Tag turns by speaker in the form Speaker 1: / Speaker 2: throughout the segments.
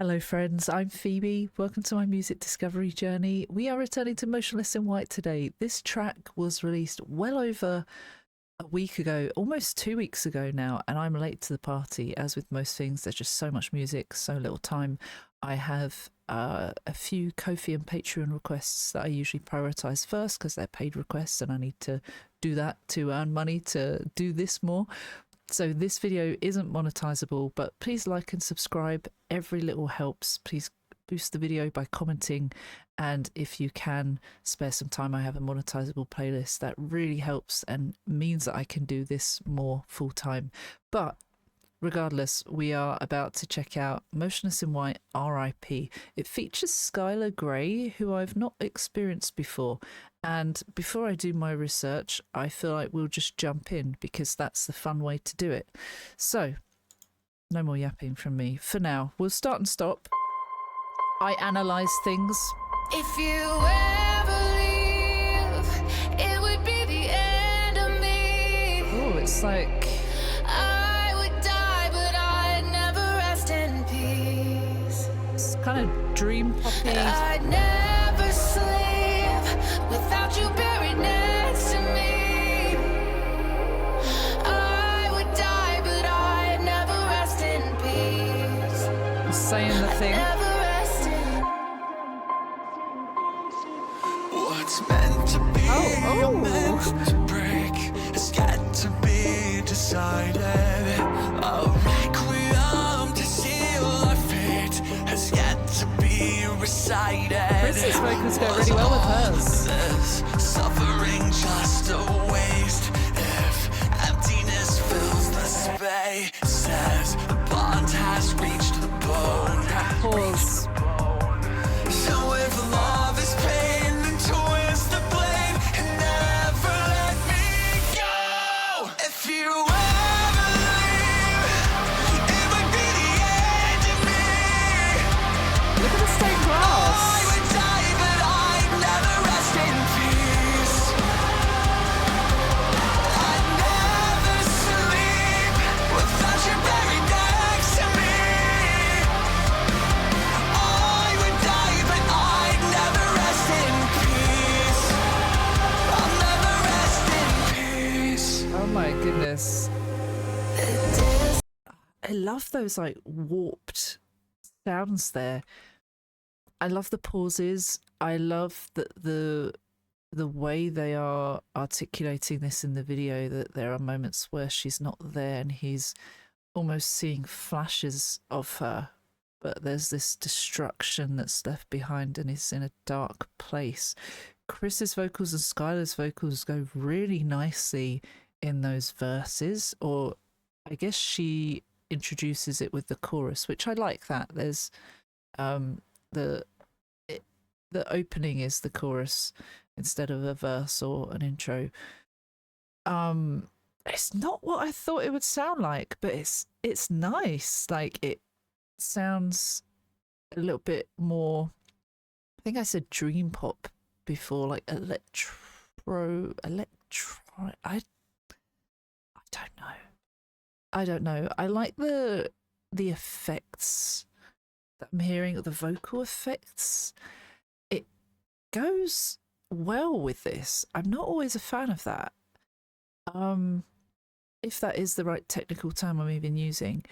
Speaker 1: Hello friends, I'm Phoebe. Welcome to my music discovery journey. We are returning to Motionless in White today. This track was released well over a week ago, almost 2 weeks ago now, and I'm late to the party. As with most things, there's just so much music, so little time. I have a few Ko-fi and Patreon requests that I usually prioritize first because they're paid requests and I need to do that to earn money to do this more. So this video isn't monetizable, but please like and subscribe. Every little helps. Please boost the video by commenting, and if you can spare some time, I have a monetizable playlist that really helps and means that I can do this more full time. But regardless, we are about to check out Motionless in White, R.I.P. It features Skylar Grey, who I've not experienced before. And before I do my research, I feel like we'll just jump in because that's the fun way to do it. So, no more yapping from me. For now, we'll start and stop. I analyse things.
Speaker 2: If you ever leave, it would be the end of me.
Speaker 1: Oh, it's like...
Speaker 2: I would die, but I'd never rest in peace.
Speaker 1: It's kind of dream poppy.
Speaker 2: I'd never sleep without you buried next to me. I would die, but I'd never rest in peace.
Speaker 1: Saying the thing.
Speaker 2: Never rest in.
Speaker 3: What's meant to be, meant to break, has got to be decided. A requiem to seal our fate has got to be recited.
Speaker 1: Chris's vocals go really well with hers.
Speaker 3: This suffering just a waste if emptiness fills the spaces. The bond has reached the bone.
Speaker 1: Pause.
Speaker 3: So if love is pain, then twist the blade and never let me go. If you ever leave, it would be the end of me.
Speaker 1: Look at the stained glass.
Speaker 3: I would die, but I'd never rest in peace. I'd never sleep without you buried next to me. I would die, but I'd never rest in peace. I'll never rest in peace.
Speaker 1: Oh my goodness. I love those like warped sounds there. I love the pauses. I love the way they are articulating this in the video, that there are moments where she's not there and he's almost seeing flashes of her, but there's this destruction that's left behind and he's in a dark place. Chris's vocals and Skylar's vocals go really nicely in those verses, or I guess she introduces it with the chorus, which I like that. There's the opening is the chorus instead of a verse or an intro. It's not what I thought it would sound like, but it's nice. Like, it sounds a little bit more, I think I said dream pop before, like I don't know. I like the effects that I'm hearing, the vocal effects. It goes well with this. I'm not always a fan of that. If that is the right technical term I'm even using.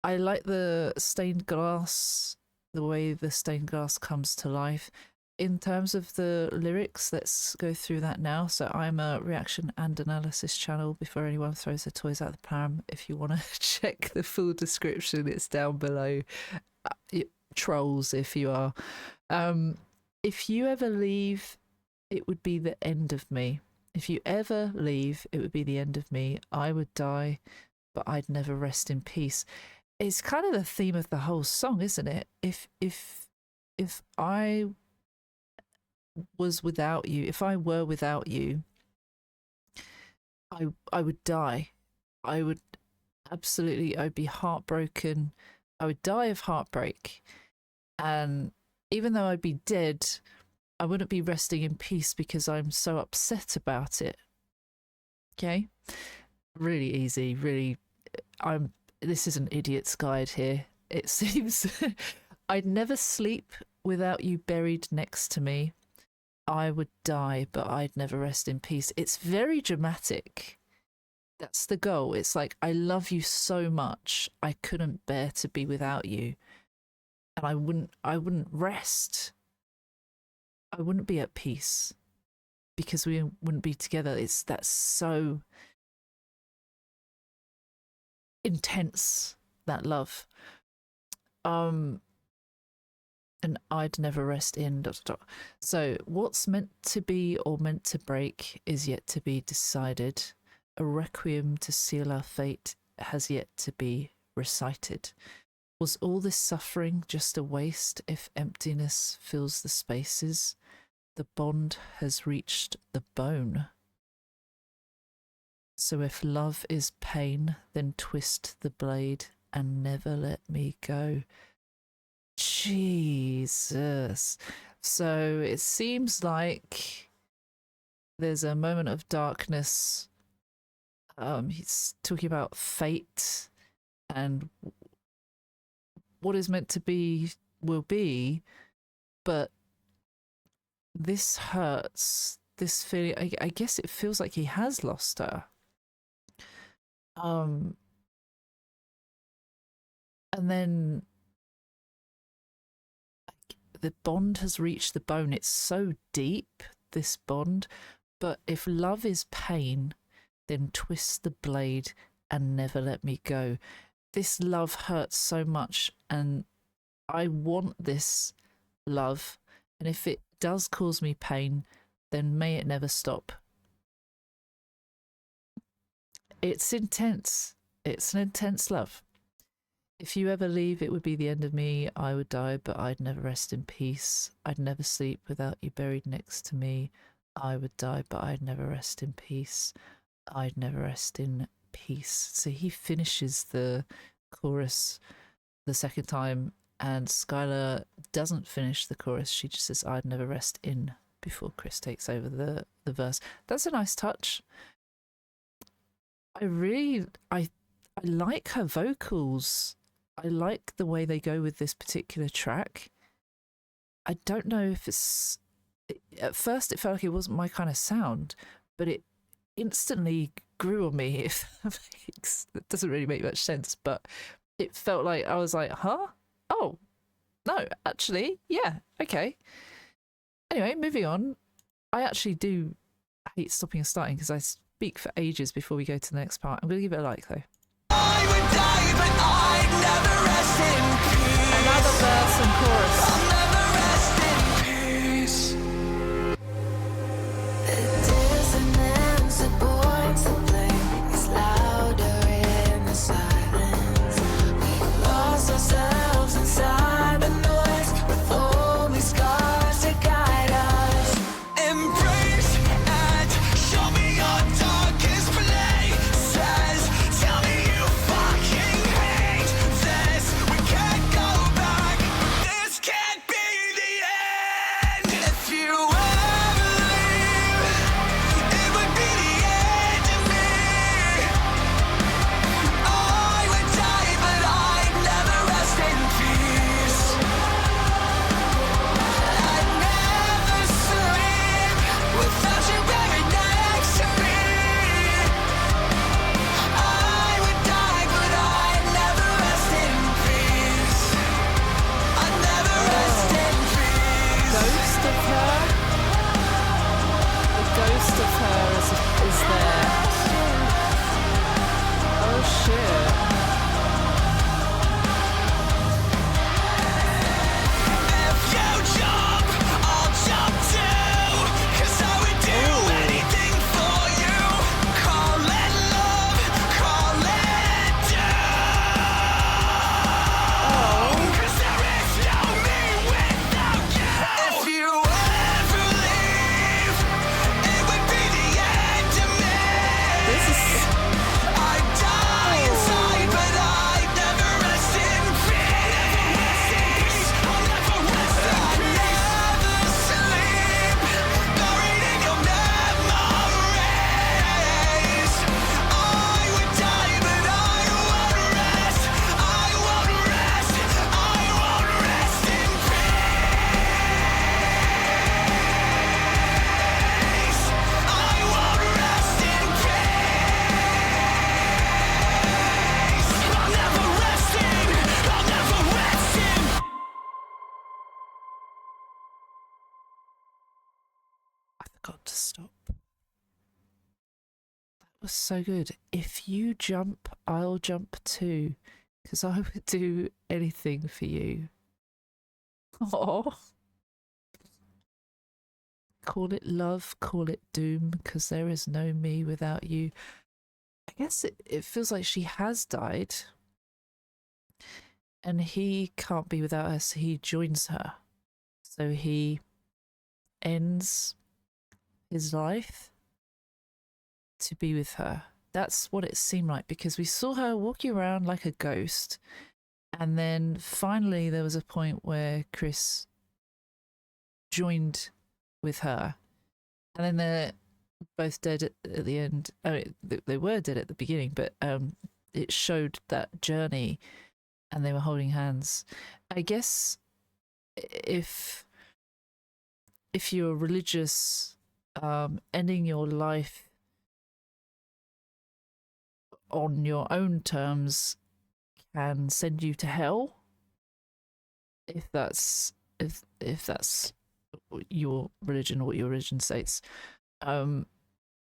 Speaker 1: I like the stained glass, the way the stained glass comes to life. In terms of the lyrics, let's go through that now. So I'm a reaction and analysis channel before anyone throws their toys out the pram. If you want to check the full description, it's down below. Trolls, if you are. If you ever leave, it would be the end of me. If you ever leave, it would be the end of me. I would die, but I'd never rest in peace. It's kind of the theme of the whole song, isn't it? If I was without you, if I were without you, I would die. I would absolutely, I'd be heartbroken. I would die of heartbreak. And even though I'd be dead, I wouldn't be resting in peace because I'm so upset about it. Okay? Really easy, really. This is an idiot's guide here. It seems I'd never sleep without you buried next to me. I would die, but I'd never rest in peace. It's very dramatic. That's the goal. It's like, I love you so much, I couldn't bear to be without you. And I wouldn't rest. I wouldn't be at peace because we wouldn't be together. That's so intense, that love. And I'd never rest in ... So what's meant to be or meant to break is yet to be decided. A requiem to seal our fate has yet to be recited. Was all this suffering just a waste if emptiness fills the spaces? The bond has reached the bone. So if love is pain, then twist the blade and never let me go. Jesus. So it seems like there's a moment of darkness. He's talking about fate and what is meant to be will be, but this hurts. This feeling, I guess it feels like he has lost her. And then the bond has reached the bone. It's so deep, this bond. But if love is pain, then twist the blade and never let me go. This love hurts so much, and I want this love. And if it does cause me pain, then may it never stop. It's intense. It's an intense love. If you ever leave, it would be the end of me. I would die, but I'd never rest in peace. I'd never sleep without you buried next to me. I would die, but I'd never rest in peace. I'd never rest in peace. So he finishes the chorus the second time, and Skylar doesn't finish the chorus. She just says, I'd never rest in, before Chris takes over the verse. That's a nice touch. I like her vocals. I like the way they go with this particular track. I don't know if it's... At first it felt like it wasn't my kind of sound, but it instantly grew on me, if that doesn't really make much sense, but it felt like I was like, huh? Oh, no, actually, yeah, okay. Anyway, moving on. I actually do hate stopping and starting because I speak for ages before we go to the next part. I'm going to give it a like, though.
Speaker 3: I would die, but I'd never rest in peace.
Speaker 1: Another verse and chorus.
Speaker 3: I'll never rest in peace.
Speaker 2: The dissonance that points the blame is louder in the silence. We've lost ourselves inside the noise, with only scars to guide us.
Speaker 3: Embrace and show me your darkest places. Tell me you fucking hate this. We can't go back.
Speaker 1: to stop. That was so good. If you jump, I'll jump too, because I would do anything for you. Oh. Call it love, call it doom, because there is no me without you. I guess it feels like she has died, and he can't be without her, so he joins her. So he ends his life to be with her. That's what it seemed like, because we saw her walking around like a ghost, and then finally there was a point where Chris joined with her, and then they're both dead at the end. I mean, they were dead at the beginning, but it showed that journey, and they were holding hands. I guess if you're religious, ending your life on your own terms can send you to hell, if that's your religion or what your religion states,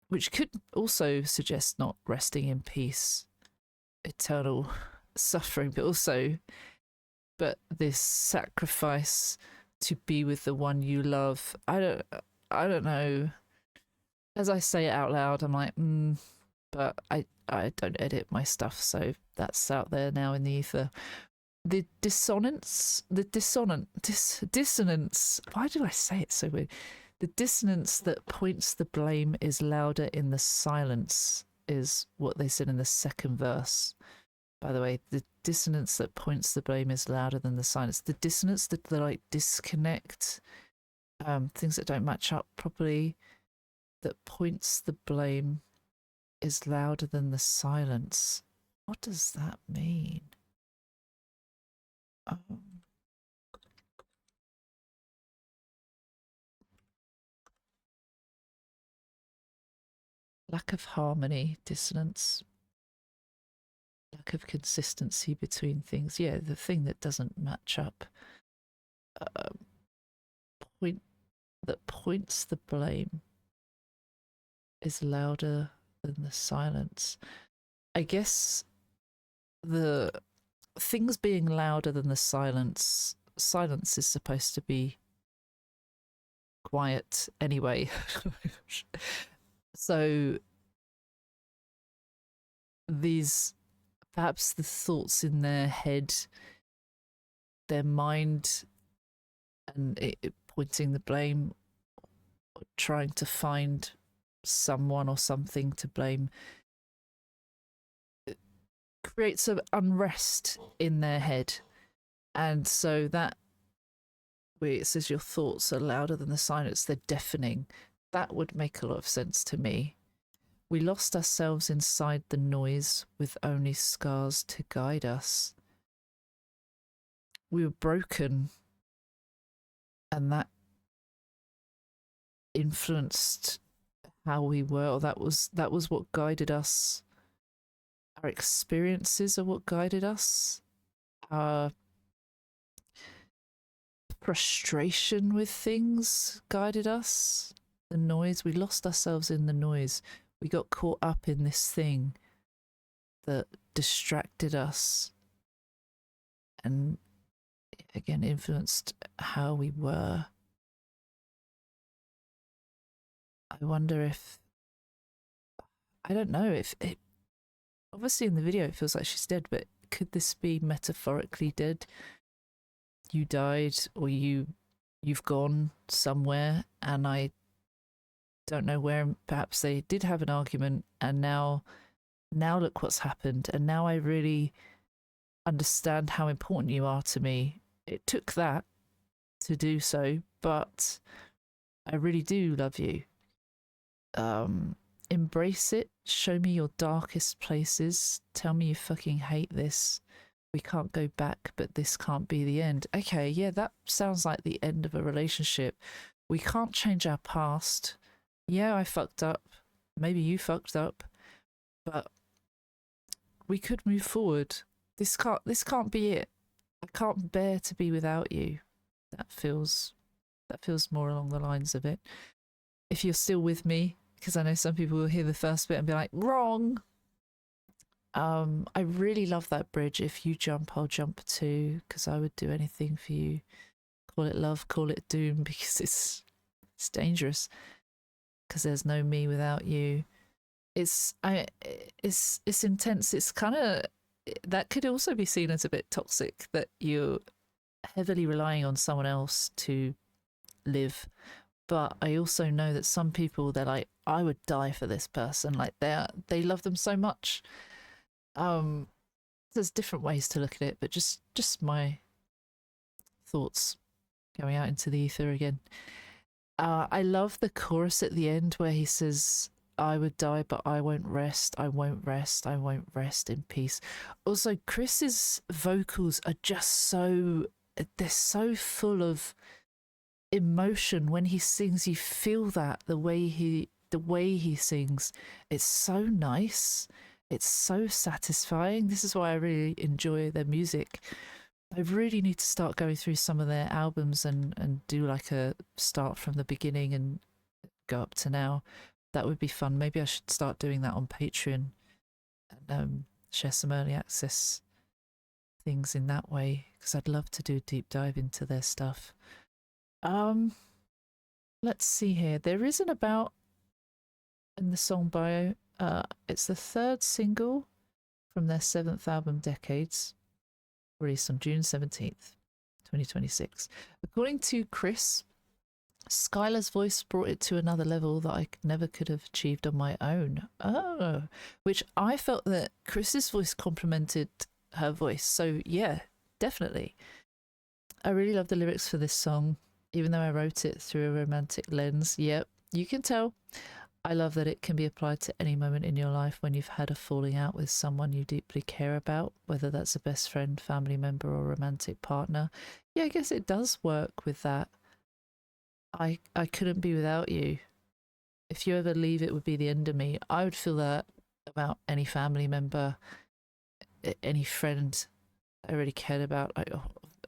Speaker 1: which could also suggest not resting in peace, eternal suffering, but this sacrifice to be with the one you love. I don't know. As I say it out loud, I'm like, but I don't edit my stuff, so that's out there now in the ether. The dissonance. Why do I say it so weird? The dissonance that points the blame is louder in the silence, is what they said in the second verse. By the way, the dissonance that points the blame is louder than the silence. The dissonance that like disconnect, things that don't match up properly, that points the blame is louder than the silence. What does that mean? Lack of harmony, dissonance, lack of consistency between things. Yeah, the thing that doesn't match up. Point that points the blame is louder than the silence. I guess the things being louder than the silence is supposed to be quiet anyway. So these, perhaps the thoughts in their head, their mind, and it pointing the blame, trying to find someone or something to blame, it creates an unrest in their head. And so that, where it says your thoughts are louder than the silence, they're deafening. That would make a lot of sense to me. We lost ourselves inside the noise with only scars to guide us. We were broken, and that influenced how we were, or that was what guided us. Our experiences are what guided us. Our frustration with things guided us. The noise, we lost ourselves in the noise. We got caught up in this thing that distracted us and again influenced how we were. I wonder if, I don't know if it, obviously in the video it feels like she's dead, but could this be metaphorically dead? You died, or you've gone somewhere, and I don't know where. Perhaps they did have an argument, and now look what's happened, and now I really understand how important you are to me. It took that to do so, but I really do love you. Embrace it. Show me your darkest places. Tell me you fucking hate this. We can't go back, but this can't be the end. Okay, yeah, that sounds like the end of a relationship. We can't change our past. Yeah, I fucked up. Maybe you fucked up. But we could move forward. This can't be it. I can't bear to be without you. That feels more along the lines of it. if you're still with me, because I know some people will hear the first bit and be like, wrong. I really love that bridge. If you jump, I'll jump too, because I would do anything for you. Call it love, call it doom, because it's dangerous. Because there's no me without you. It's intense. It's kind of, that could also be seen as a bit toxic, that you're heavily relying on someone else to live. But I also know that some people, they're like, I would die for this person. Like they love them so much. There's different ways to look at it, but just my thoughts going out into the ether again. I love the chorus at the end where he says, I would die, but I won't rest. I won't rest. I won't rest in peace. Also, Chris's vocals are just so, they're so full of emotion. When he sings, you feel that the way he sings, it's so nice. It's so satisfying. This is why I really enjoy their music. I really need to start going through some of their albums and do like a start from the beginning and go up to now. That would be fun. Maybe I should start doing that on Patreon and share some early access things in that way, because I'd love to do a deep dive into their stuff. Let's see here. There is an about in the song bio. It's the third single from their 7th album, Decades, released on June 17th, 2026. According to Chris, Skylar's voice brought it to another level that I never could have achieved on my own. Oh, which I felt that Chris's voice complemented her voice. So yeah, definitely. I really love the lyrics for this song, even though I wrote it through a romantic lens. Yep, you can tell. I love that it can be applied to any moment in your life when you've had a falling out with someone you deeply care about, whether that's a best friend, family member, or romantic partner. Yeah, I guess it does work with that. I couldn't be without you. If you ever leave, it would be the end of me. I would feel that about any family member, any friend I really cared about, like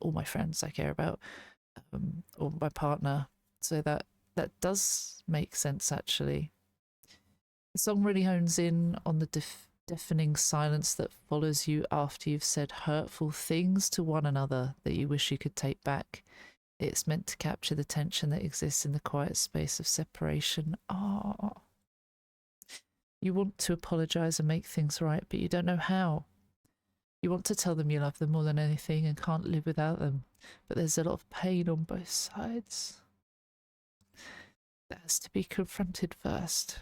Speaker 1: all my friends I care about, or my partner. So that does make sense, actually. The song really hones in on the deafening silence that follows you after you've said hurtful things to one another that you wish you could take back. It's meant to capture the tension that exists in the quiet space of separation. Oh, you want to apologise and make things right, but you don't know how. You want to tell them you love them more than anything and can't live without them, but there's a lot of pain on both sides that has to be confronted first.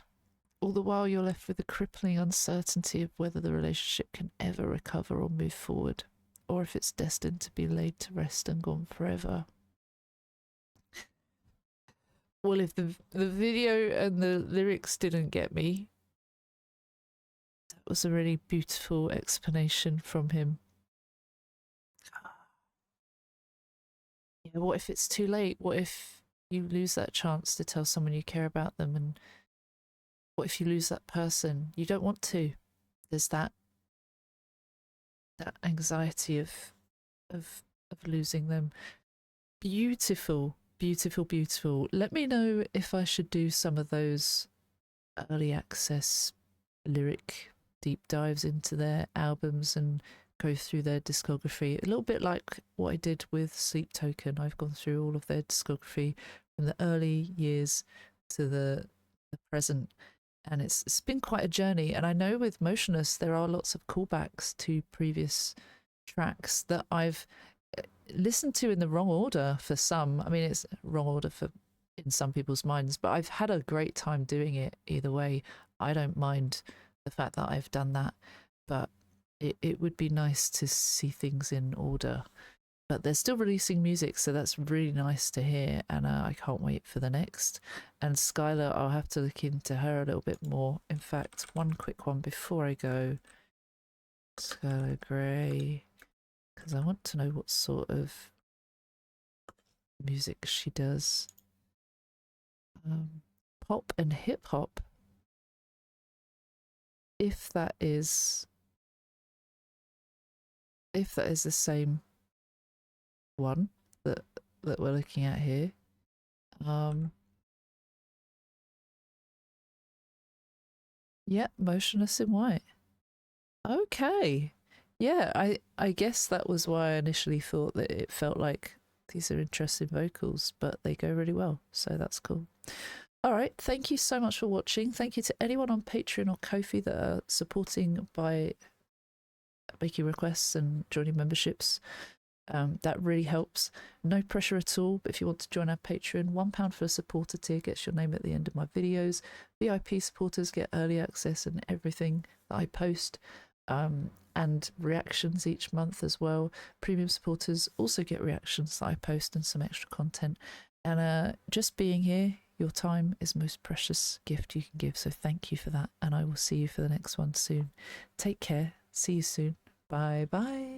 Speaker 1: All the while you're left with the crippling uncertainty of whether the relationship can ever recover or move forward, or if it's destined to be laid to rest and gone forever. Well, if the video and the lyrics didn't get me, that was a really beautiful explanation from him. Yeah, what if it's too late? What if you lose that chance to tell someone you care about them? And what if you lose that person? You don't want to. There's that anxiety of losing them. Beautiful, beautiful, beautiful. Let me know if I should do some of those early access lyric deep dives into their albums and go through their discography, a little bit like what I did with Sleep Token. I've gone through all of their discography from the early years to the present, and it's been quite a journey. And I know with Motionless there are lots of callbacks to previous tracks that I've listened to in the wrong order for some. I mean, it's wrong order for in some people's minds, but I've had a great time doing it either way. I don't mind the fact that I've done that, but it would be nice to see things in order. But they're still releasing music, so that's really nice to hear, and I can't wait for the next. And Skylar, I'll have to look into her a little bit more. In fact, one quick one before I go. Skylar Grey, because I want to know what sort of music she does. Pop and hip hop, if that is the same one that we're looking at here. Yeah, Motionless in White. Okay. Yeah, I guess that was why I initially thought that it felt like these are interesting vocals, but they go really well. So that's cool. All right. Thank you so much for watching. Thank you to anyone on Patreon or Ko-fi that are supporting by making requests and joining memberships. That really helps. No pressure at all. But if you want to join our Patreon, £1 for a supporter tier gets your name at the end of my videos. VIP supporters get early access and everything that I post. And reactions each month as well. Premium supporters also get reactions that I post and some extra content. And just being here, your time is the most precious gift you can give. So thank you for that. And I will see you for the next one soon. Take care. See you soon. Bye bye.